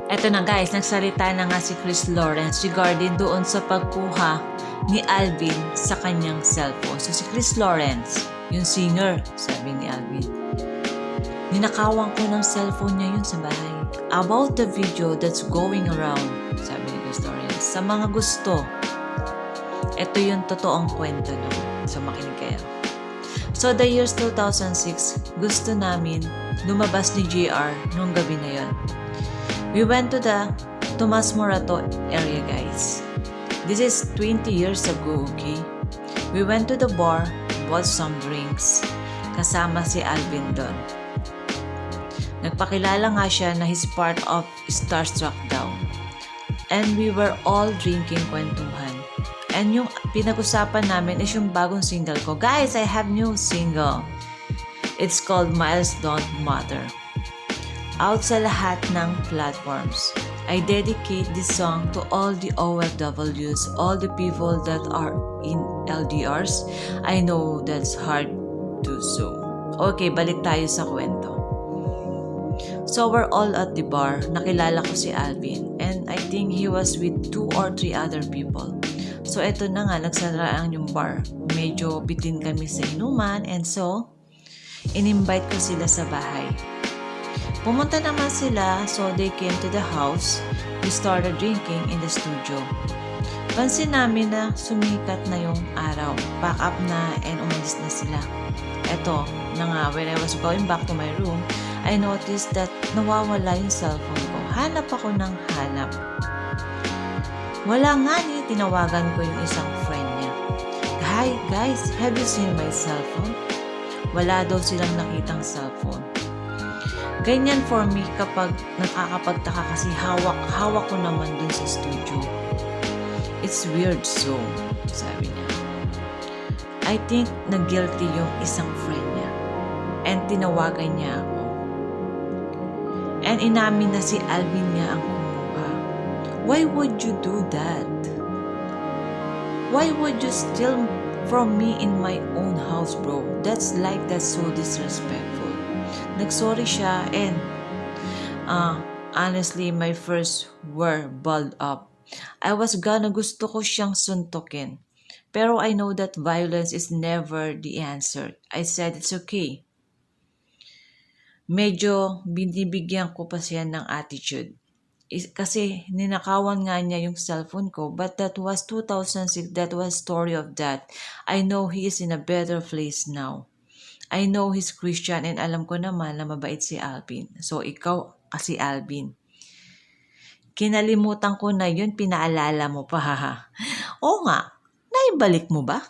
Eto na guys, nagsalita na nga si Chris Lawrence regarding doon sa pagkuha ni Alvin sa kanyang cellphone. So si Chris Lawrence, yung singer, sabi ni Alvin, ninakawan ko ng cellphone niya yun sa bahay. About the video that's going around, sabi ni Chris Lawrence, sa mga gusto, ito yung totoong kwento no. So makinig kayo. So the years 2006, gusto namin lumabas ni JR nung gabi na yon. We went to the Tomas Morato area, guys. This is 20 years ago, okay? We went to the bar, bought some drinks. Kasama si Alvin doon. Nagpakilala nga siya na he's part of Starstruck daw. And we were all drinking kwentuhan. And yung pinag-usapan namin is yung bagong single ko. Guys, I have new single. It's called Miles Don't Matter. Out sa lahat ng platforms. I dedicate this song to all the OFWs, all the people that are in LDRs. I know that's hard to so. Okay, balik tayo sa kwento. So we're all at the bar. Nakilala ko si Alvin and I think he was with 2 or 3 other people. So eto na nga, nagsaraan yung bar. Medyo bitin kami sa inuman and so, in-invite ko sila sa bahay. Pumunta naman sila, so they came to the house. We started drinking in the studio. Pansin namin na sumikat na yung araw. Pack up na and umalis na sila. Eto na nga, when I was going back to my room, I noticed that nawawala yung cellphone ko. Hanap ako ng hanap. Wala nga niya, tinawagan ko yung isang friend niya. Hi guys, have you seen my cellphone? Wala daw silang nakitang cellphone. Ganyan for me kapag nakakapagtaka kasi hawak ko naman dun sa studio. It's weird so, sabi niya. I think na-guilty yung isang friend niya. And tinawagan niya ako. And inamin na si Alvin niya ang kumuha. Why would you do that? Why would you steal from me in my own house, bro? That's so disrespectful. Nagsorry siya and honestly, my first were balled up. I was gusto ko siyang suntukin. Pero I know that violence is never the answer. I said it's okay. Medyo binibigyan ko pa siya ng attitude. Kasi ninakawan nga niya yung cellphone ko, but that was 2006, that was story of that. I know he is in a better place now. I know he's Christian and alam ko naman na mabait si Alvin. So ikaw kasi Alvin. Kinalimutan ko na yun, pinaalala mo pa haha. Oo nga, naibalik mo ba?